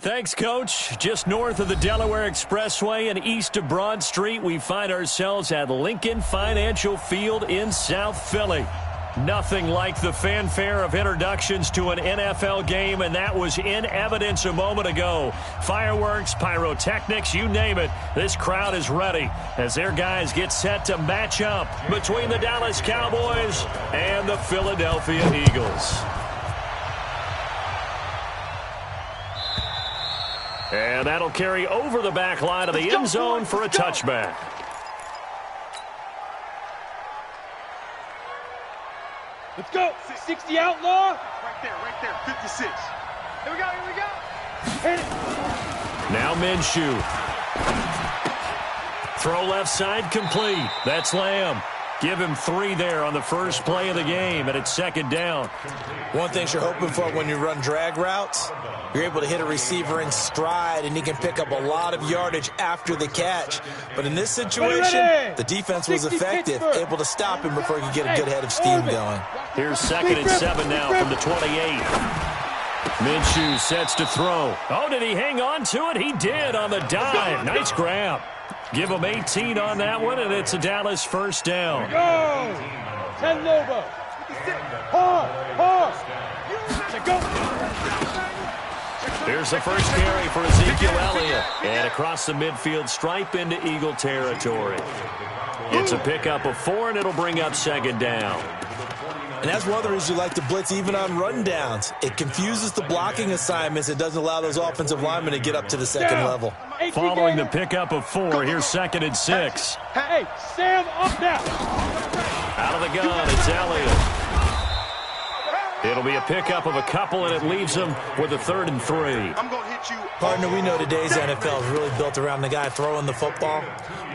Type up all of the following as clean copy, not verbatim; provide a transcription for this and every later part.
Thanks, Coach. Just north of the Delaware Expressway and east of Broad Street, we find ourselves at Lincoln Financial Field in South Philly. Nothing like the fanfare of introductions to an NFL game, and that was in evidence a moment ago. Fireworks, pyrotechnics, you name it. This crowd is ready as their guys get set to match up between the Dallas Cowboys and the Philadelphia Eagles. And that'll carry over the back line of the end zone for a touchback. Let's go. 60 outlaw. Right there. 56. Here we go. Hit it. Now Minshew. Throw left side complete. That's Lamb. Give him 3 there on the first play of the game, and it's second down. One thing you're hoping for when you run drag routes, you're able to hit a receiver in stride, and he can pick up a lot of yardage after the catch. But in this situation, the defense was effective, able to stop him before he could get a good head of steam going. Here's 2nd and 7 now from the 28. Minshew sets to throw. Oh, did he hang on to it? He did on the dive. Nice grab. Give him 18 on that one, and it's a Dallas first down. Go! 10 Lobo. Pause. Go. Here's the first carry for Ezekiel Elliott. And across the midfield stripe into Eagle territory. It's a pickup of 4, and it'll bring up second down. And that's one of the reasons you like to blitz even on rundowns. It confuses the blocking assignments. It doesn't allow those offensive linemen to get up to the second level. Following the pickup of 4, here's 2nd and 6. Hey, Sam, up now. Out of the gun, it's Elliott. It'll be a pickup of a couple, and it leaves them with a 3rd and 3. I'm going to hit you. Partner, we know today's NFL is really built around the guy throwing the football.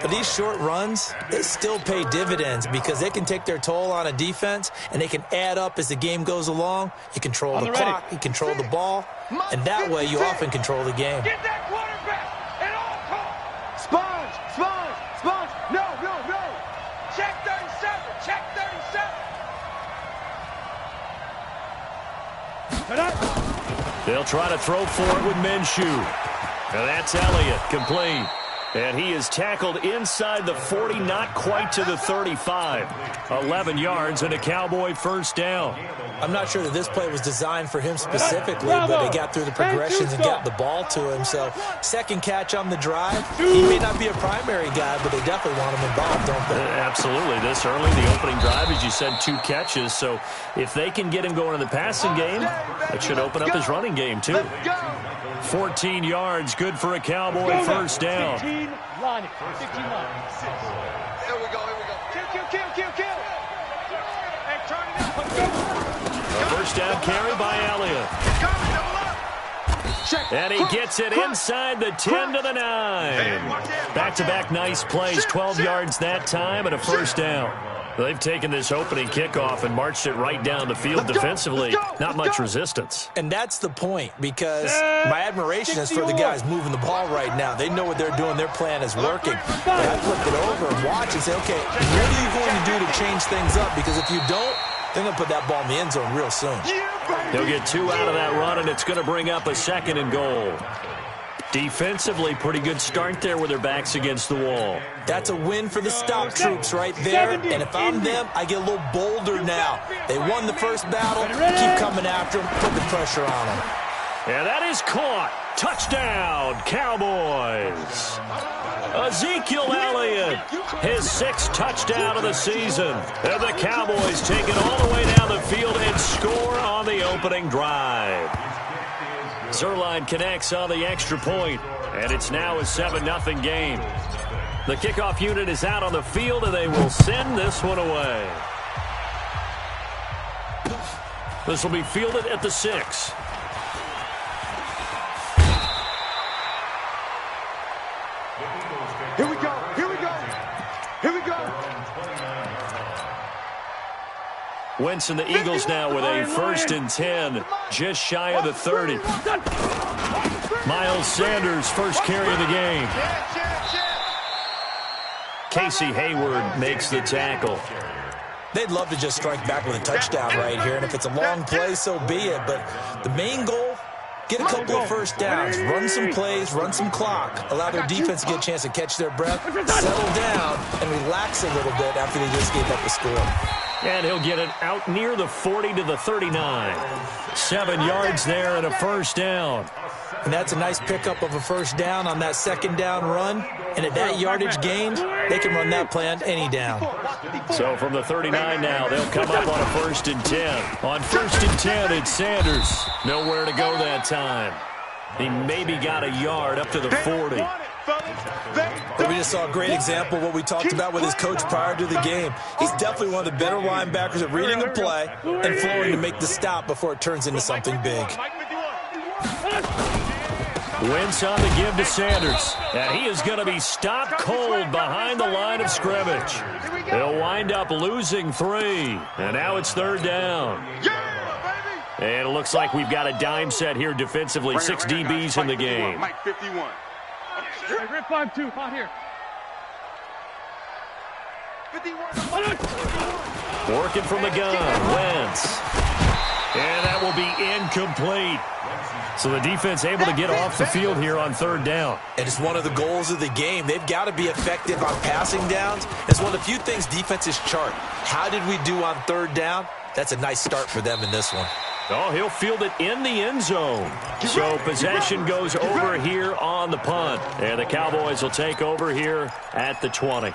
But these short runs, they still pay dividends because they can take their toll on a defense, and they can add up as the game goes along. You control the clock, you control the ball, and that way you often control the game. Get that quarterback at all costs. Sponge. No. Check 37. They'll try to throw for it with Minshew. And that's Elliott, complete. And he is tackled inside the 40, not quite to the 35. 11 yards and a Cowboy first down. I'm not sure that this play was designed for him specifically, but they got through the progressions and got the ball to him. So, second catch on the drive. He may not be a primary guy, but they definitely want him involved, don't they? Absolutely. This early, the opening drive, as you said, 2 catches. So, if they can get him going in the passing game, that should open up his running game, too. 14 yards, good for a Cowboy first down. 15 line. Here we go. Kill. Hey, turn it up. Let's go. A first down carry by Elliott. And he gets it inside the 10 to the 9. Back-to-back nice plays, 12 yards that time and a first down. They've taken this opening kickoff and marched it right down the field defensively. Not much resistance. And that's the point, because my admiration is for the guys moving the ball right now. They know what they're doing. Their plan is working. But I flip it over and watch and say, okay, what are you going to do to change things up? Because if you don't, they're going to put that ball in the end zone real soon. They'll get 2 out of that run, and it's going to bring up a 2nd and goal. Defensively, pretty good start there with their backs against the wall. That's a win for the stop troops right there. And if I'm them, I get a little bolder now. They won the first battle. Keep coming after them. Put the pressure on them. And that is caught. Touchdown, Cowboys. Ezekiel Elliott, his 6th touchdown of the season. And the Cowboys take it all the way down the field and score on the opening drive. Zerline connects on the extra point, and it's now a 7-0 game. The kickoff unit is out on the field, and they will send this one away. This will be fielded at the 6. Here we go. Wentz and the Eagles now with a 1st and 10, just shy of the 30. Miles Sanders, first carry of the game. Casey Hayward makes the tackle. They'd love to just strike back with a touchdown right here, and if it's a long play, so be it. But the main goal Get a couple of first downs, run some plays, run some clock, allow their defense to get a chance to catch their breath, settle down, and relax a little bit after they just gave up a score. And he'll get it out near the 40 to the 39. 7 yards there and a first down. And that's a nice pickup of a first down on that second down run. And at that yardage gained, they can run that play on any down. So from the 39 now, they'll come up on a 1st and 10. On 1st and 10, it's Sanders. Nowhere to go that time. He maybe got a yard up to the 40. But we just saw a great example of what we talked about with his coach prior to the game. He's definitely one of the better linebackers at reading a play and flowing to make the stop before it turns into something big. Wentz on the give to Sanders. And he is going to be stopped cold behind the line of scrimmage. They'll wind up losing 3. And now it's 3rd down. And it looks like we've got a dime set here defensively. 6 DBs in the game. Mike 51. Rip 5-2, hot here. 51. Working from the gun, Wentz. And that will be incomplete. So the defense able to get off the field here on 3rd down. And it's one of the goals of the game. They've got to be effective on passing downs. It's one of the few things defenses chart. How did we do on 3rd down? That's a nice start for them in this one. Oh, he'll field it in the end zone. So possession goes over here on the punt. And the Cowboys will take over here at the 20.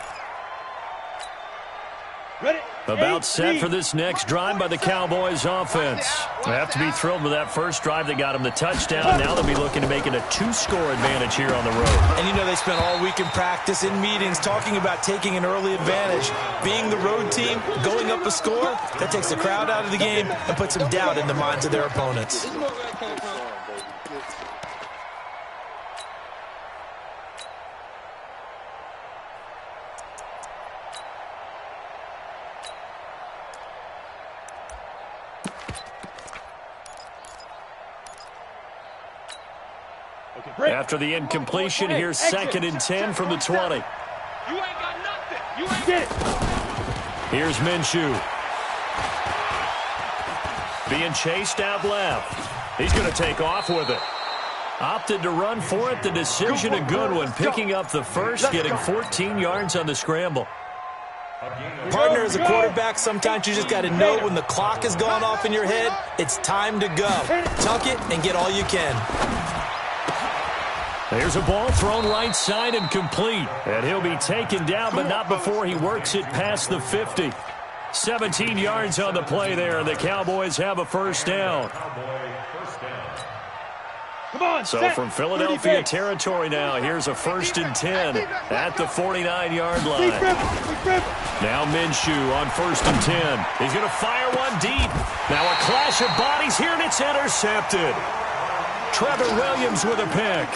About set for this next drive by the Cowboys offense. They have to be thrilled with that first drive that got them the touchdown. Now they'll be looking to make it a 2-score advantage here on the road. And you know they spent all week in practice, in meetings, talking about taking an early advantage. Being the road team, going up a score, that takes the crowd out of the game and puts some doubt in the minds of their opponents. After the incompletion, here's 2nd and 10 from the 20. You ain't got nothing. You ain't get it. Here's Minshew. Being chased out left. He's going to take off with it. Opted to run for it. The decision a good one. Picking up the first, getting 14 yards on the scramble. Partner, as a quarterback, sometimes you just got to know when the clock has gone off in your head, it's time to go. Tuck it and get all you can. There's a ball thrown right side and complete. And he'll be taken down, but not before he works it past the 50. 17 yards on the play there, and the Cowboys have a first down. So from Philadelphia territory now, here's a 1st and 10 at the 49-yard line. Now Minshew on 1st and 10. He's going to fire one deep. Now a clash of bodies here, and it's intercepted. Trevor Williams with a pick.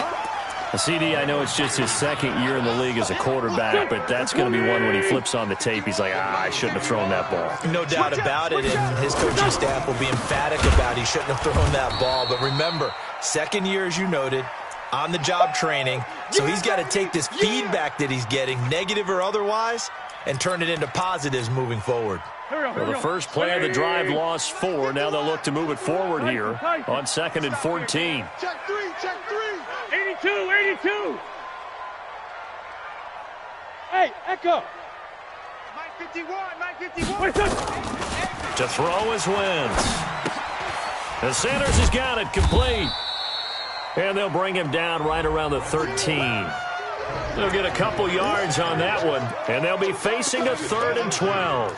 CD, I know it's just his 2nd year in the league as a quarterback, but that's going to be one when he flips on the tape. He's like, I shouldn't have thrown that ball. No doubt about it, and his coaching staff will be emphatic about he shouldn't have thrown that ball. But remember, 2nd year, as you noted, on-the-job training, so he's got to take this feedback that he's getting, negative or otherwise, and turn it into positives moving forward. Well, the first play of the drive lost 4. Now they'll look to move it forward here on 2nd and 14. Check 3, check 3. 82. Hey, Echo. Mike 51. To throw is Wentz. And Sanders has got it complete. And they'll bring him down right around the 13. They'll get a couple yards on that one, and they'll be facing a 3rd and 12.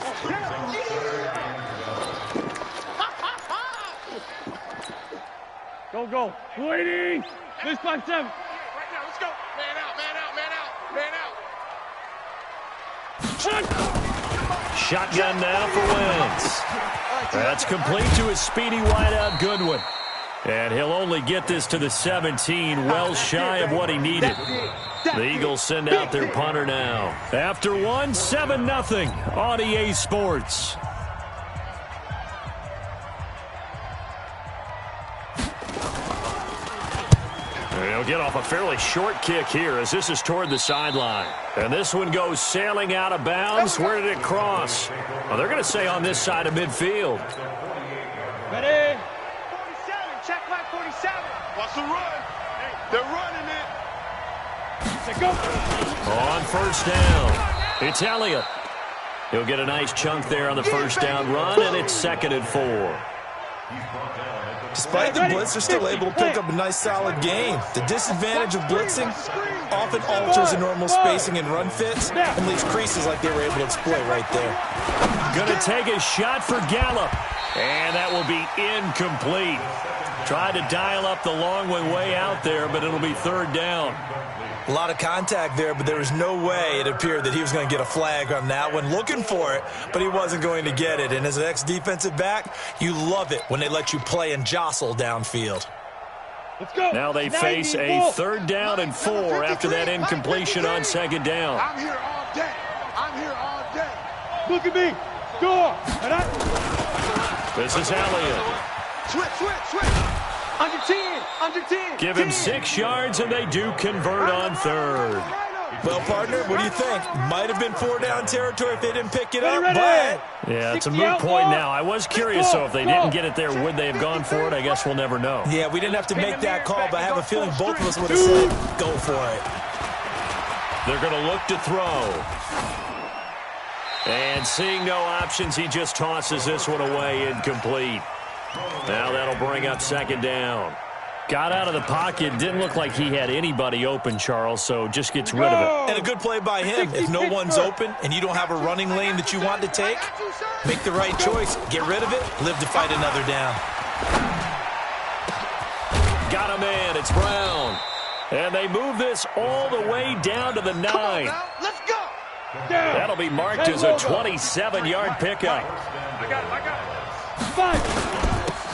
Go. 280. This 5-7. Right now, let's go. Man out. Shotgun now for Wentz. That's complete to his speedy wideout Goodwin. And he'll only get this to the 17, well shy of what he needed. The Eagles send out their punter now. After one, 7-0 on EA Sports. He'll get off a fairly short kick here as this is toward the sideline. And this one goes sailing out of bounds. Where did it cross? Well, they're going to say on this side of midfield. Ready? 47, check my 47. That's a run. They're running it. On first down, it's Elliott. He'll get a nice chunk there on the first down run, and it's 2nd and 4. Despite the blitz, they're still able to pick up a nice, solid gain. The disadvantage of blitzing often alters the normal spacing and run fits and leaves creases like they were able to exploit right there. Going to take a shot for Gallup, and that will be incomplete. Tried to dial up the long way out there, but it'll be 3rd down. A lot of contact there, but there was no way it appeared that he was going to get a flag on that one. Looking for it, but he wasn't going to get it. And as an ex-defensive back, you love it when they let you play and jostle downfield. Let's go. Now they face a 3rd down and 4 after that incompletion on 2nd down. I'm here all day. I'm here all day. Look at me. Score. This is Elliott. Switch. Under 10. Give him 6 yards, and they do convert on 3rd. Well, partner, what do you think? Might have been 4-down territory if they didn't pick it up, but... Yeah, it's a moot point now. I was curious, so if they didn't get it there, would they have gone for it? I guess we'll never know. Yeah, we didn't have to make that call, but I have a feeling both of us would have said, go for it. They're going to look to throw. And seeing no options, he just tosses this one away, incomplete. Now that'll bring up 2nd down. Got out of the pocket. Didn't look like he had anybody open, Charles, so just gets rid of it. And a good play by him. If no one's open and you don't have a running lane that you want to take, make the right choice. Get rid of it. Live to fight another down. Got a man. It's Brown. And they move this all the way down to the 9. Let's go. That'll be marked as a 27-yard pickup. I got it. 5.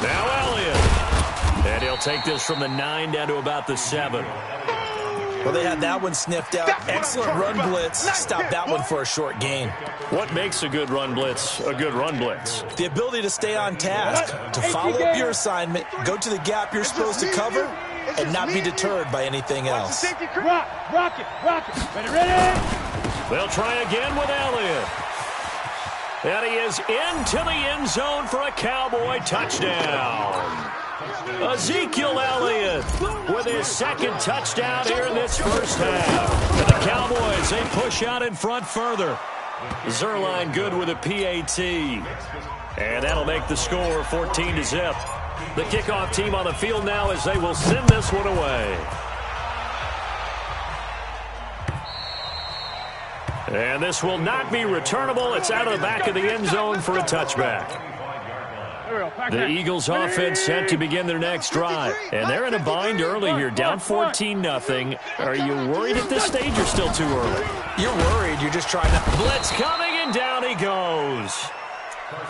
Now Elliott. And he'll take this from the 9 down to about the 7. Well, they had that one sniffed out. Excellent run blitz. Stopped that one for a short gain. What makes a good run blitz a good run blitz? The ability to stay on task, to follow up your assignment, go to the gap you're supposed to cover, and not be deterred by anything else. Rock it. Ready. They'll try again with Elliott. And he is into the end zone for a Cowboy touchdown. Ezekiel Elliott with his 2nd touchdown here in this first half. And the Cowboys, they push out in front further. Zerline good with a PAT. And that'll make the score 14-0. The kickoff team on the field now as they will send this one away. And this will not be returnable. It's out of the back of the end zone for a touchback. The Eagles offense set to begin their next drive. And they're in a bind early here, down 14-0. Are you worried at this stage or still too early? You're worried. You're just trying to... Blitz coming, and down he goes.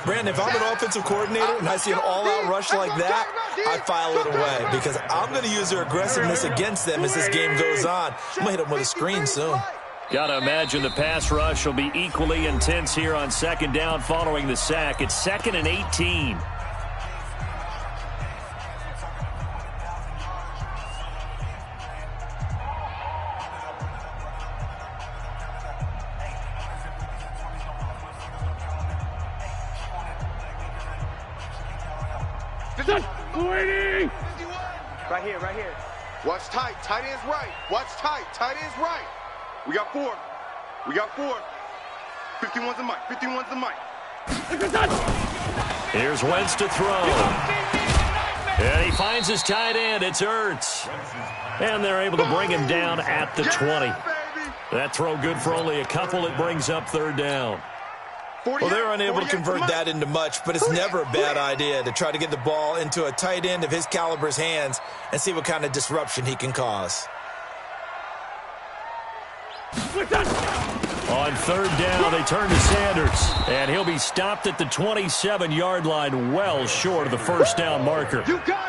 Brandon, if I'm an offensive coordinator and I see an all-out rush like that, I file it away because I'm going to use their aggressiveness against them as this game goes on. I'm going to hit them with a screen soon. Got to imagine the pass rush will be equally intense here on 2nd down following the sack. It's 2nd and 18. Right here. Watch tight. Tight end's right. Watch tight. Tight end's right. We got 4. 51's the mic. Here's Wentz to throw. And he finds his tight end. It's Ertz. And they're able to bring him down at the 20. That throw good for only a couple. It brings up 3rd down. Well, they're unable to convert that into much, but it's never a bad idea to try to get the ball into a tight end of his caliber's hands and see what kind of disruption he can cause. On 3rd down, they turn to Sanders, and he'll be stopped at the 27-yard line, well short of the first down marker.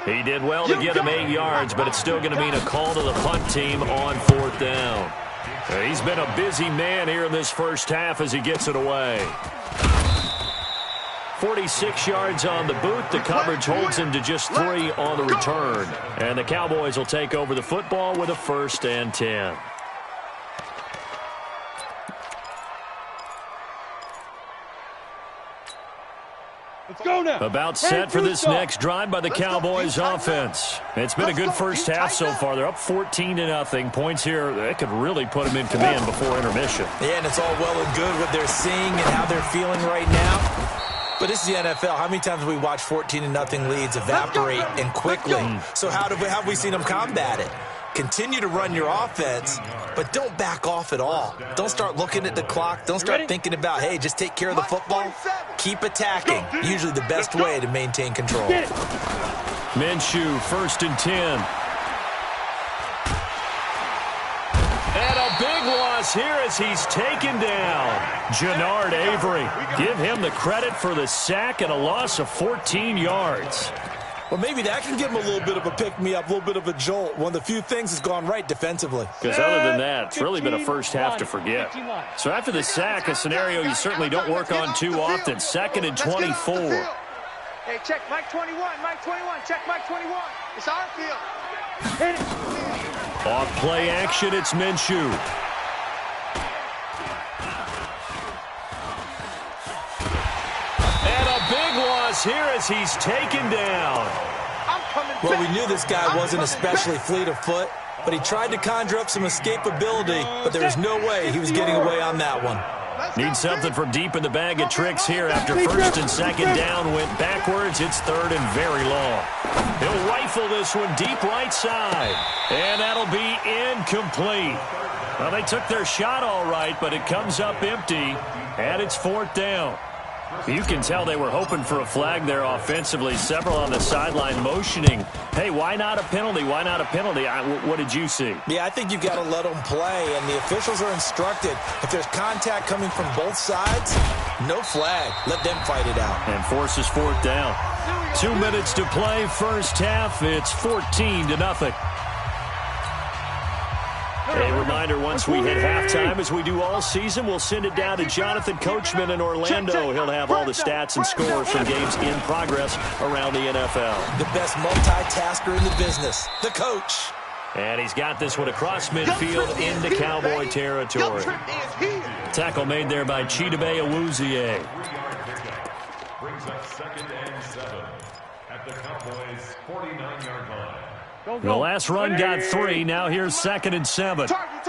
He did well to get him 8 yards, but it's still going to mean a call to the punt team on 4th down. He's been a busy man here in this first half as he gets it away. 46 yards on the boot. The coverage holds him to just 3 on the return. And the Cowboys will take over the football with a 1st and 10. Let's go. About set for this next drive by the Cowboys offense. It's been a good first half so far. They're up 14-0. Points here, that could really put them in command before intermission. Yeah, and it's all well and good what they're seeing and how they're feeling right now. But this is the NFL. How many times have we watched 14-0 leads evaporate and quickly? So how have we seen them combat it? Continue to run your offense, but don't back off at all. Don't start looking at the clock. Don't start thinking about, hey, just take care of the football. Keep attacking. Usually the best way to maintain control. Minshew, 1st and 10. And a big loss here as he's taken down. Jannard Avery. Give him the credit for the sack and a loss of 14 yards. Well, maybe that can give him a little bit of a pick-me-up, a little bit of a jolt. One of the few things that's gone right defensively. Because other than that, it's really been a first half to forget. So after the sack, a scenario you certainly don't work on too often. 2nd and 24. Hey, check Mike 21, Mike 21, check Mike 21. It's our field. Off play action, it's Minshew. And a big loss here as he's taken down. Well, we knew this guy wasn't especially fleet of foot, but he tried to conjure up some escapability, but there was no way he was getting away on that one. Need something from deep in the bag of tricks here after 1st and 2nd down went backwards. It's 3rd and very long. He'll rifle this one deep right side, and that'll be incomplete. Well, they took their shot all right, but it comes up empty, and it's 4th down. You can tell they were hoping for a flag there offensively. Several on the sideline motioning, hey, why not a penalty? Why not a penalty? What did you see? Yeah, I think you've got to let them play, and the officials are instructed. If there's contact coming from both sides, no flag. Let them fight it out. And forces 4th down. 2 minutes to play, first half. It's 14-0. A reminder, once we hit halftime, as we do all season, we'll send it down to Jonathan Coachman in Orlando. He'll have all the stats and scores from games in progress around the NFL. The best multitasker in the business, the coach. And he's got this one across midfield into Cowboy territory. Tackle made there by Chidobe Awuzie. Brings up 2nd and 7 at the Cowboys' 49-yard line. The last run got 3. Now here's 2nd and 7. Target.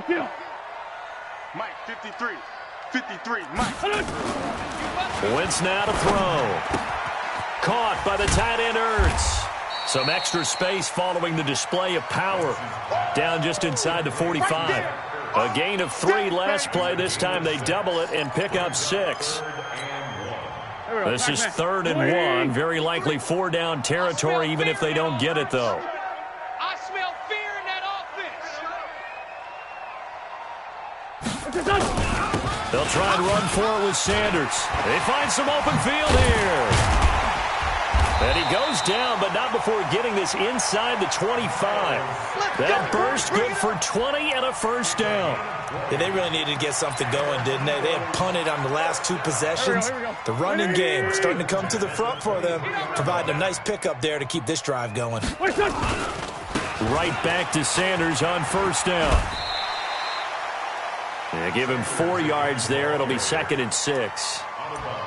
Kill. Mike, 53, Mike. Wentz now to throw. Caught by the tight end Ertz. Some extra space following the display of power. Down just inside the 45. A gain of 3 last play. This time they double it and pick up 6. This is 3rd and 1. Very likely 4-down territory, even if they don't get it, though. I smell fear in that offense. They'll try and run for it with Sanders. They find some open field here. And he goes down, but not before getting this inside the 25. That burst good for 20 and a first down. Yeah, they really needed to get something going, didn't they? They had punted on the last 2 possessions. The running game starting to come to the front for them, providing a nice pickup there to keep this drive going. Right back to Sanders on 1st down. Yeah, give him 4 yards there. It'll be 2nd and 6.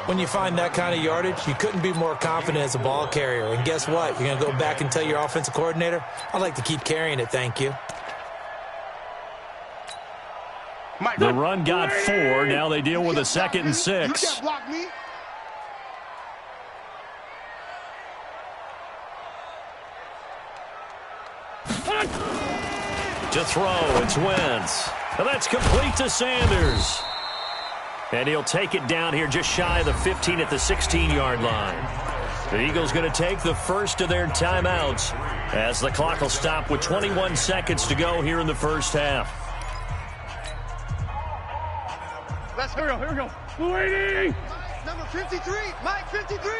When you find that kind of yardage, you couldn't be more confident as a ball carrier. And guess what? You're going to go back and tell your offensive coordinator, I'd like to keep carrying it, thank you. The run got 4. Now they deal with a 2nd and 6. You can't block me. To throw, it's Wentz. And that's complete to Sanders. And he'll take it down here just shy of the 15 at the 16-yard line. The Eagles going to take the first of their timeouts as the clock will stop with 21 seconds to go here in the first half. Here we go. Waiting. Number 53, Mike 53.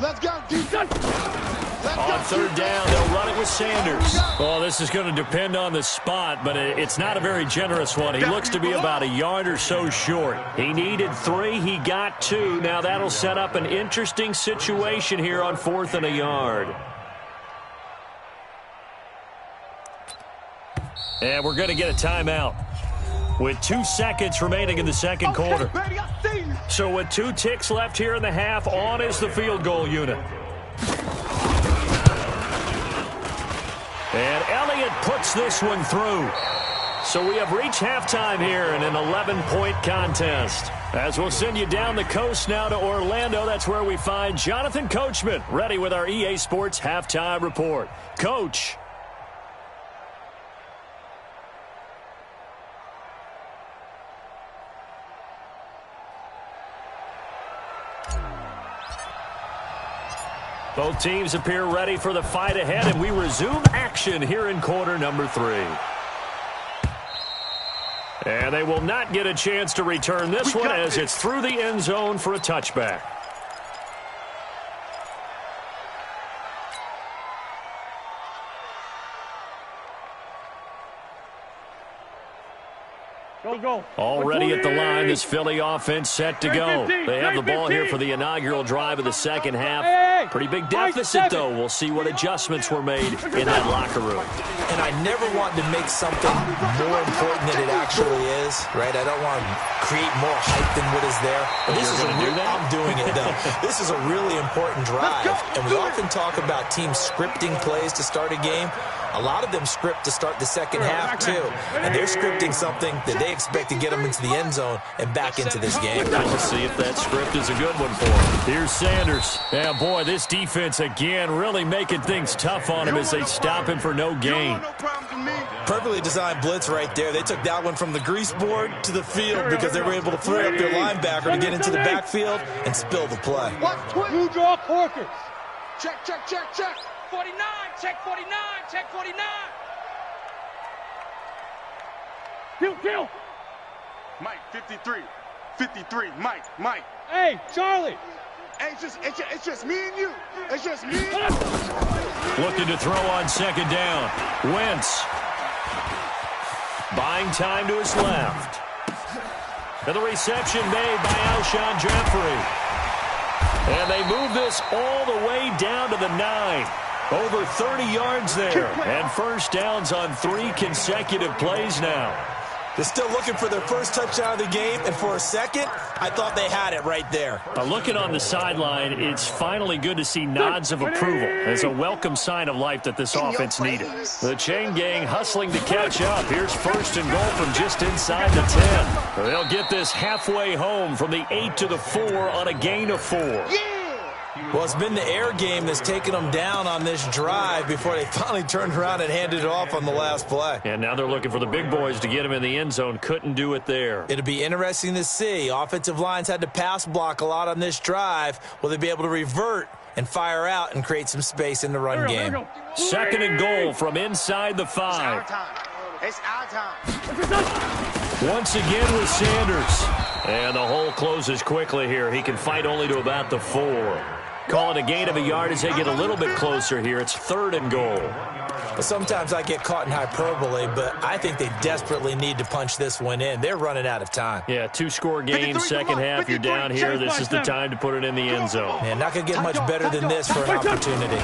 Let's go, defense. On 3rd down, they'll run it with Sanders. Well, this is going to depend on the spot, but it's not a very generous one. He looks to be about a yard or so short. He needed 3. He got 2. Now that'll set up an interesting situation here on 4th and a yard. And we're going to get a timeout. with 2 seconds remaining in the second quarter. Baby, I see you. So with 2 ticks left here in the half, on is the field goal unit. And Elliott puts this one through. So we have reached halftime here in an 11-point contest. As we'll send you down the coast now to Orlando, that's where we find Jonathan Coachman, ready with our EA Sports halftime report. Coach. Both teams appear ready for the fight ahead, and we resume action here in quarter number 3. And they will not get a chance to return this one as it's through the end zone for a touchback. Go. Already at the line, this Philly offense set to go. They have the ball here for the inaugural drive of the second half. Pretty big deficit, though. We'll see what adjustments were made in that locker room. And I never want to make something more important than it actually is, right? I don't want to create more hype than what is there. But this is I'm doing it, though. This is a really important drive. And we often talk about teams scripting plays to start a game. A lot of them script to start the second half, too. And they're scripting something that they expect to get them into the end zone and back into this game. We'll see if that script is a good one for them. Here's Sanders. Yeah, boy, this defense, again, really making things tough on him as they stop him for no gain. Perfectly designed blitz right there. They took that one from the grease board to the field because they were able to free up their linebacker to get into the backfield and spill the play. You draw Corkers. Check. 49, check 49, check 49. Kill. Mike, 53, Mike. Hey, Charlie. Hey, it's just me and you. It's just me and you. Looking to throw on second down. Wentz. Buying time to his left. And the reception made by Alshon Jeffrey. And they move this all the way down to the 9. Over 30 yards there. And first downs on 3 consecutive plays now. They're still looking for their first touchdown of the game, and for a second, I thought they had it right there. Looking on the sideline, it's finally good to see nods of approval. It's a welcome sign of life that this offense needed. The chain gang hustling to catch up. Here's first and goal from just inside the 10. They'll get this halfway home from the 8 to the 4 on a gain of 4. Well, it's been the air game that's taken them down on this drive before they finally turned around and handed it off on the last play. And now they're looking for the big boys to get him in the end zone. Couldn't do it there. It'll be interesting to see. Offensive lines had to pass block a lot on this drive. Will they be able to revert and fire out and create some space in the run game? Second and goal from inside the 5. It's our time. Once again with Sanders. And the hole closes quickly here. He can fight only to about the 4. Call it a gain of a yard as they get a little bit closer here. It's third and goal. Well, sometimes I get caught in hyperbole, but I think they desperately need to punch this one in. They're running out of time. Yeah, 2-score game, second half. You're down here. This is the time to put it in the end zone. Man, not going to get much better than this for an opportunity.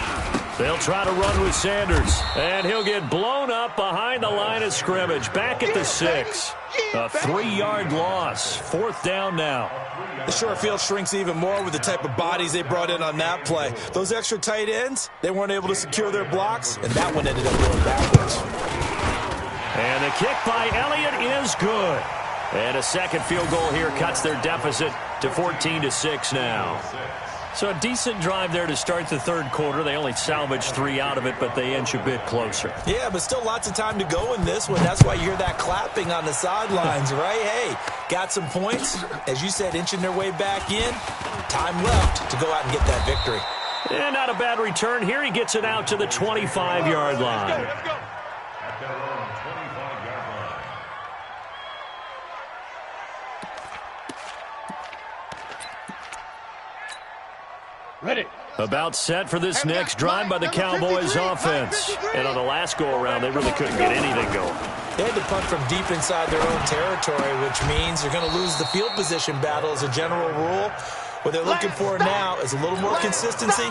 They'll try to run with Sanders, and he'll get blown up behind the line of scrimmage. Back at the 6. A 3-yard loss. Fourth down now. The short field shrinks even more with the type of bodies they brought in on that play. Those extra tight ends, they weren't able to secure their blocks, and that one ended up going backwards. And the kick by Elliott is good. And a second field goal here cuts their deficit to 14-6 now. So a decent drive there to start the third quarter. They only salvaged 3 out of it, but they inch a bit closer. Yeah, but still lots of time to go in this one. That's why you hear that clapping on the sidelines, right? Hey, got some points. As you said, inching their way back in. Time left to go out and get that victory. And not a bad return here. He gets it out to the 25-yard line. At their own 25-yard line. Ready. About set for this next drive by the Cowboys offense. And on the last go-around, they really couldn't get anything going. They had to punt from deep inside their own territory, which means they're going to lose the field position battle as a general rule. What they're looking for now is a little more consistency,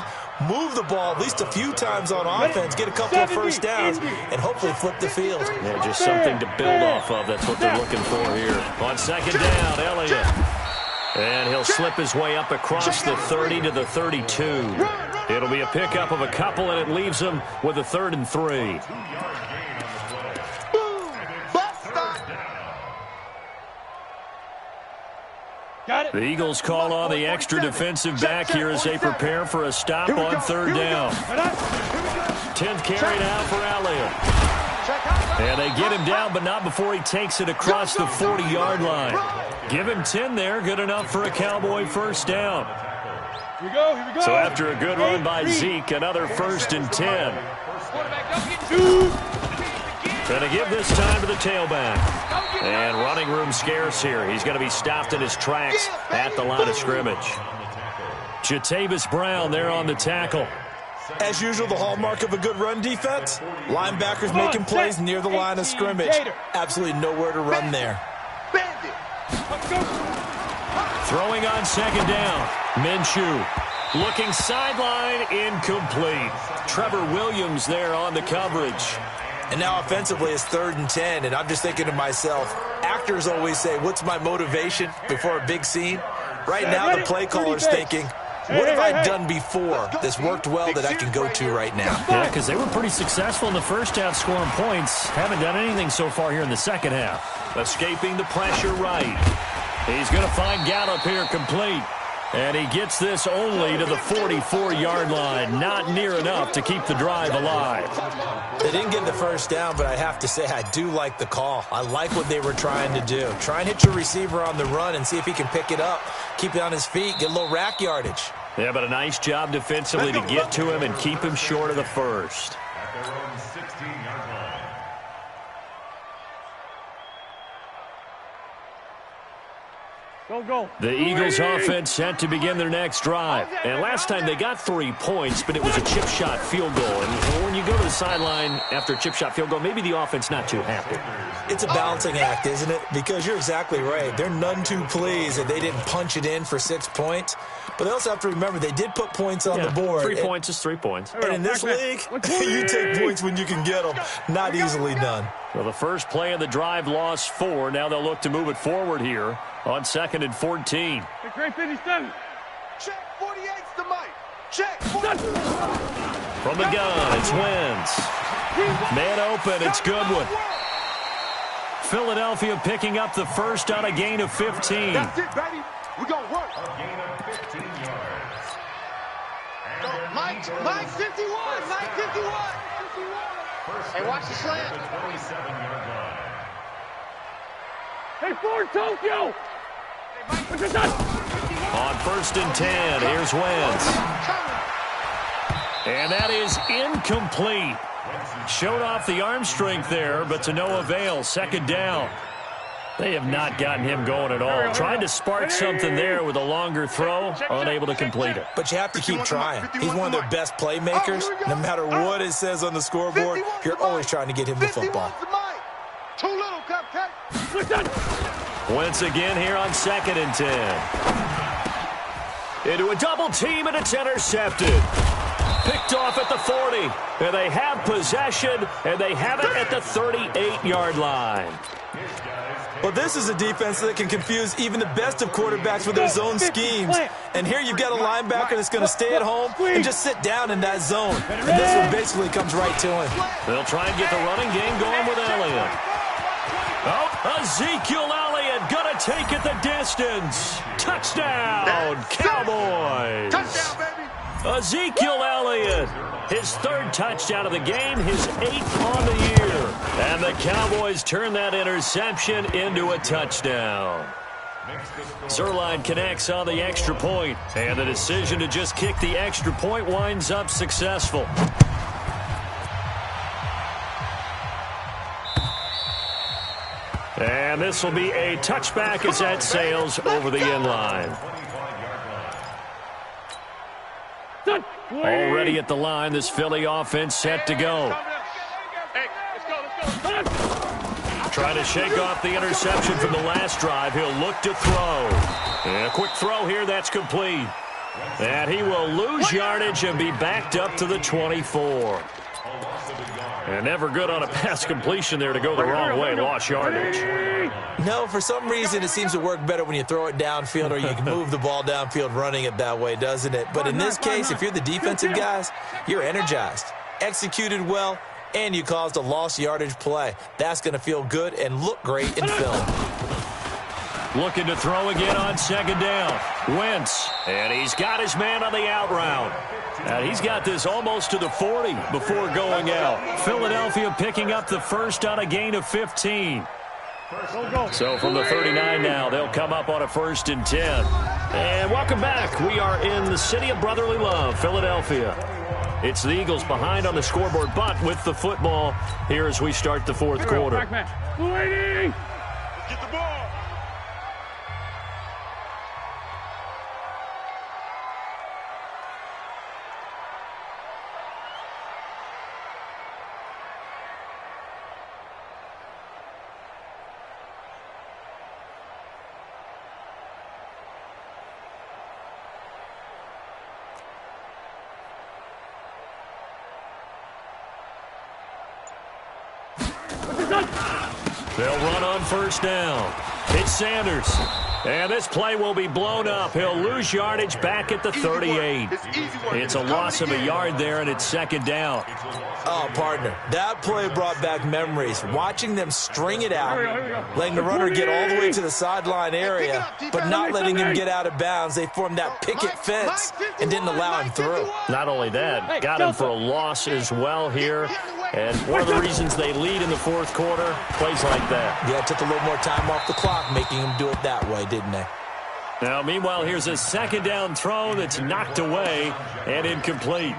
move the ball at least a few times on offense, get a couple of first downs, and hopefully flip the field. Yeah, just something to build off of. That's what they're looking for here. On second down, Elliott. And he'll slip his way up across the 30 to the 32. It'll be a pickup of a couple, and it leaves him with a 3rd and 3. The Eagles call on the extra defensive back here as they prepare for a stop on 3rd down. 10th carry now for Elliott. And they get him down, but not before he takes it across the 40-yard line. Give him 10 there, good enough for a Cowboy first down. Here we go. So after a good run by Zeke, another 1st and 10. Going to give this time to the tailback. And running room scarce here. He's going to be stopped in his tracks at the line of scrimmage. Jatavis Brown there on the tackle. As usual, the hallmark of a good run defense, linebackers making plays near the line of scrimmage. Absolutely nowhere to run there. Throwing on second down. Minshew looking sideline, incomplete. Trevor Williams there on the coverage. And now offensively it's 3rd and 10, and I'm just thinking to myself, actors always say, what's my motivation before a big scene? Right now the play caller's thinking, what have I done before that's worked well that I can go to right now? Yeah, because they were pretty successful in the first half scoring points. Haven't done anything so far here in the second half. Escaping the pressure right. He's going to find Gallup here complete. And he gets this only to the 44-yard line. Not near enough to keep the drive alive. They didn't get the first down, but I have to say I do like the call. I like what they were trying to do. Try and hit your receiver on the run and see if he can pick it up, keep it on his feet, get a little rack yardage. Yeah, but a nice job defensively to get to him and keep him short of the first. At their own 16-yard line. Go. The Eagles offense set to begin their next drive. And last time they got 3 points, but it was a chip shot field goal. And when you go to the sideline after a chip shot field goal, maybe the offense not too happy. It's a balancing act, isn't it? Because you're exactly right. They're none too pleased that they didn't punch it in for 6 points. But they also have to remember they did put points on the board. 3 points is 3 points. And in this league, you take points when you can get them. Not easily done. Well, the first play of the drive lost 4. Now they'll look to move it forward here on 2nd and 14. Great 57. Check 48's the mic. Check 48. From the gun, it's Wentz. Man open, it's Goodwin. Philadelphia picking up the first on a gain of 15. That's it, baby. We're going to work. A gain of 15 yards. Mike 51. Mike 51. Hey, watch the slant. 27-yard line. Hey, Ford, Tokyo. On 1st and 10, here's Wentz. And that is incomplete. Showed off the arm strength there, but to no avail. 2nd down. They have not gotten him going at all. Tried to spark something there with a longer throw, unable to complete it. But you have to keep trying. He's one of their best playmakers. No matter what it says on the scoreboard, you're always trying to get him the football. Too little, cupcake. Wentz again here on 2nd and 10. Into a double team, and it's intercepted. Picked off at the 40. And they have possession, and they have it at the 38-yard line. Well, this is a defense that can confuse even the best of quarterbacks with their zone schemes. And here you've got a linebacker that's going to stay at home and just sit down in that zone. And this one basically comes right to him. They'll try and get the running game going with Elliott. Oh, Ezekiel Elliott going to take it the distance. Touchdown, Cowboys. Touchdown, baby. Ezekiel Elliott, his 3rd touchdown of the game, his 8th on the year. And the Cowboys turn that interception into a touchdown. Zerline connects on the extra point, and the decision to just kick the extra point winds up successful. And this will be a touchback as that sails over the end line. Already at the line, this Philly offense set to go. Trying to shake off the interception from the last drive. He'll look to throw. And a quick throw here. That's complete. And he will lose yardage and be backed up to the 24. And never good on a pass completion there to go the wrong way. Lost yardage. No, for some reason it seems to work better when you throw it downfield or you can move the ball downfield running it that way, doesn't it? But in this case, if you're the defensive guys, you're energized, executed well, and you caused a lost yardage play. That's going to feel good and look great in film. Looking to throw again on second down. Wentz, and he's got his man on the out route. And he's got this almost to the 40 before going out. Philadelphia picking up the first on a gain of 15. So from the 39 now, they'll come up on a 1st and 10. And welcome back. We are in the city of brotherly love, Philadelphia. It's the Eagles behind on the scoreboard, but with the football here as we start the 4th quarter. Waiting. Get the ball. They'll run on 1st down. It's Sanders. And this play will be blown up. He'll lose yardage back at the 38. It's a loss of a yard there, and it's 2nd down. Oh, partner, that play brought back memories. Watching them string it out, letting the runner get all the way to the sideline area, but not letting him get out of bounds. They formed that picket fence and didn't allow him through. Not only that, got him for a loss as well here. And one of the reasons they lead in the 4th quarter, plays like that. Yeah, it took a little more time off the clock, making him do it that way, didn't they? Now, meanwhile, here's a 2nd down throw that's knocked away and incomplete.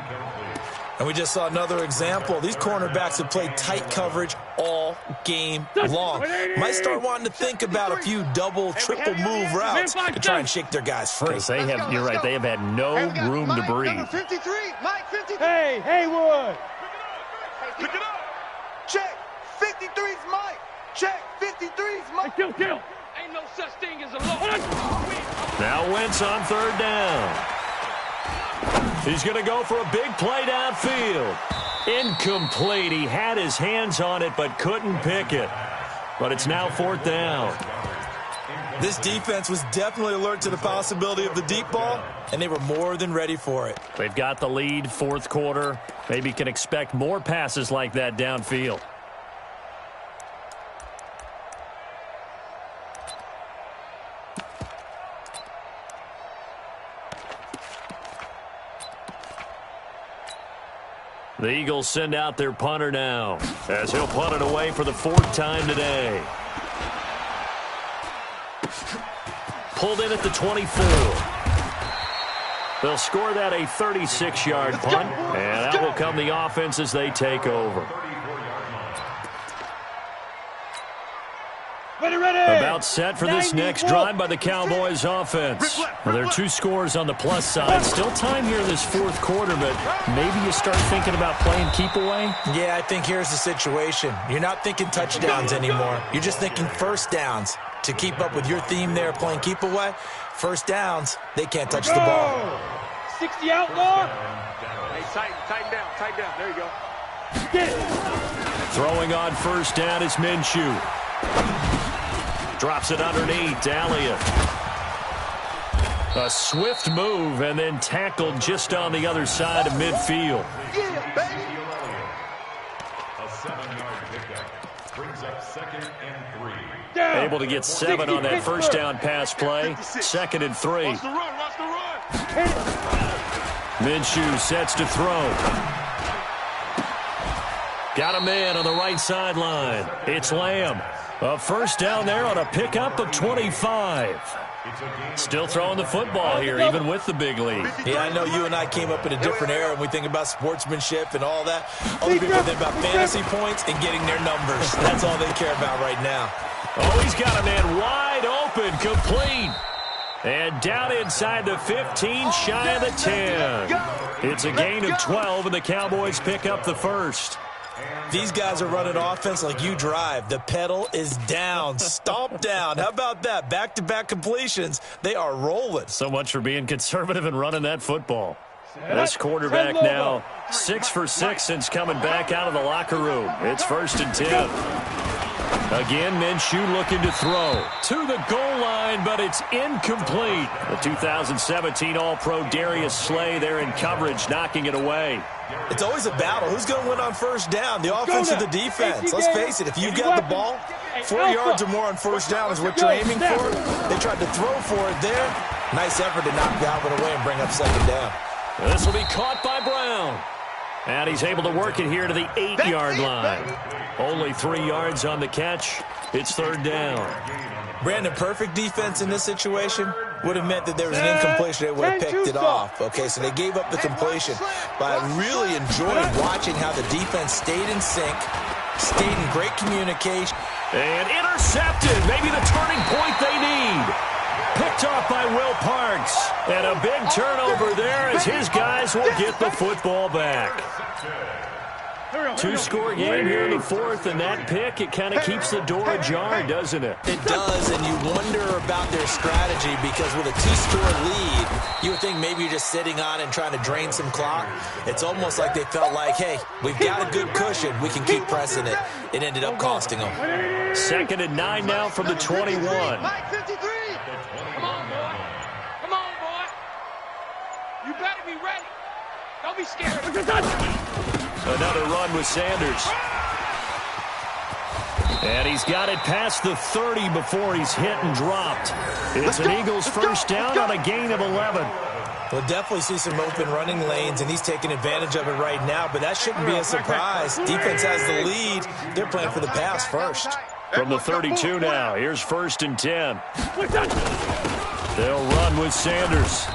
And we just saw another example. These cornerbacks have played tight coverage all game long. Might start wanting to think about a few double, triple move routes to try and shake their guys free. They have, you're right, they have had no room to breathe. 53, Mike 53. Hey, Haywood. Pick it up. Check. 53's Mike. Check. 53's Mike. Hey, kill. Ain't no such thing as a loss. Now Wentz on 3rd down. He's going to go for a big play downfield. Incomplete. He had his hands on it but couldn't pick it. But it's now 4th down. This defense was definitely alert to the possibility of the deep ball, and they were more than ready for it. They've got the lead, 4th quarter. Maybe can expect more passes like that downfield. The Eagles send out their punter now, as he'll punt it away for the 4th time today. Pulled in at the 24. They'll score that a 36-yard punt, and out will come the offense as they take over. About set for this next drive by the Cowboys offense. Well, there are 2 scores on the plus side. Still time here in this 4th quarter, but maybe you start thinking about playing keep away? Yeah, I think here's the situation. You're not thinking touchdowns anymore. You're just thinking 1st downs. To keep up with your theme there, playing keep away, 1st downs, they can't touch the ball. 60 outlaw. Hey, tighten down. There you go. Get it. Throwing on 1st down is Minshew. Drops it underneath to Elliott. A swift move and then tackled just on the other side of midfield. Yeah, baby. A 7-yard pickup brings up 2nd and 3. Able to get 7 on that 1st down pass play. 2nd and 3. Watch the run. Minshew sets to throw. Got a man on the right sideline. It's Lamb. A 1st down there on a pickup of 25. Still throwing the football here, even with the big lead. Yeah, I know you and I came up in a different era and we think about sportsmanship and all that. Other people think about fantasy points and getting their numbers. That's all they care about right now. Oh, he's got a man wide open, complete. And down inside the 15, shy of the 10. It's a gain of 12, and the Cowboys pick up the 1st. These guys are running offense like you drive. The pedal is down, stomped down. How about that? Back-to-back completions. They are rolling. So much for being conservative and running that football. This quarterback now 6 for 6 since coming back out of the locker room. It's 1st and 10. Again, Minshew looking to throw to the goal line, but it's incomplete. The 2017 All-Pro Darius Slay there in coverage, knocking it away. It's always a battle. Who's going to win on first down, the offense or the defense? Let's face it, if you've got the ball, 4 yards or more on first down is what you're aiming for. They tried to throw for it there. Nice effort to knock Dalvin away and bring up 2nd down. This will be caught by Brown. And he's able to work it here to the 8-yard line. Only 3 yards on the catch. It's 3rd down. Brandon, perfect defense in this situation would have meant that there was an incompletion. They would have picked it off. Okay, so they gave up the completion. But I really enjoyed watching how the defense stayed in sync, stayed in great communication. And intercepted. Maybe the turning point they need. Picked off by Will Parks. And a big turnover there as his guys will get the football back. 2-score game here in the 4th, and that pick, it kind of keeps the door ajar, doesn't it? It does, and you wonder about their strategy because with a 2-score lead, you would think maybe you're just sitting on it and trying to drain some clock. It's almost like they felt like, hey, we've got a good cushion. We can keep pressing it. It ended up costing them. 2nd and 9 now from the 21. Come on, boy. Come on, boy. You better be ready. Don't be scared. Another run with Sanders. And he's got it past the 30 before he's hit and dropped. It's an Eagles first down on a gain of 11. We'll definitely see some open running lanes, and he's taking advantage of it right now, but that shouldn't be a surprise. Defense has the lead. They're playing for the pass first. From the 32 now, here's 1st and 10. They'll run with Sanders.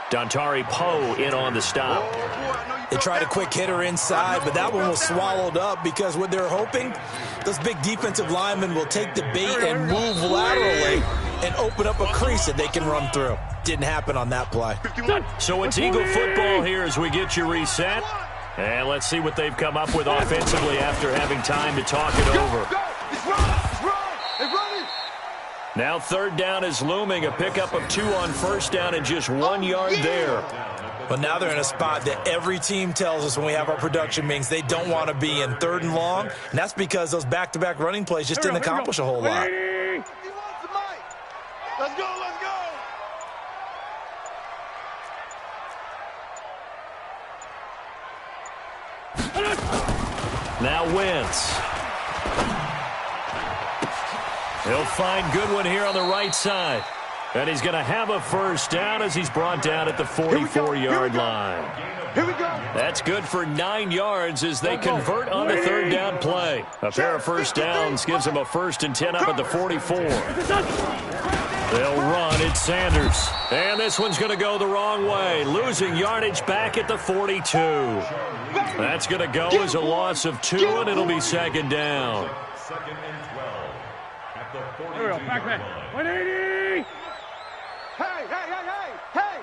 Dontari Poe in on the stop. They tried a quick hitter inside, but that one was swallowed up because what they're hoping, those big defensive linemen will take the bait and move laterally and open up a crease that they can run through. Didn't happen on that play. So it's Eagle football here as we get you reset. And let's see what they've come up with offensively after having time to talk it over. Now 3rd down is looming, a pickup of 2 on 1st down and just 1 yard there. But now they're in a spot that every team tells us when we have our production meetings they don't want to be in 3rd and long, and that's because those back-to-back running plays just didn't accomplish a whole lot. Let's go, let's go. Now Wentz. He'll find Goodwin here on the right side. And he's going to have a first down as he's brought down at the 44-yard line. Here we go. That's good for 9 yards as they convert on the 3rd down play. A pair of first downs gives them a 1st and 10 up at the 44. They'll run. It's Sanders. And this one's going to go the wrong way. Losing yardage back at the 42. That's going to go as a loss of 2, and it'll be 2nd down. 2nd and 12 at the 42 Back, 180. Hey, hey, hey, hey, hey.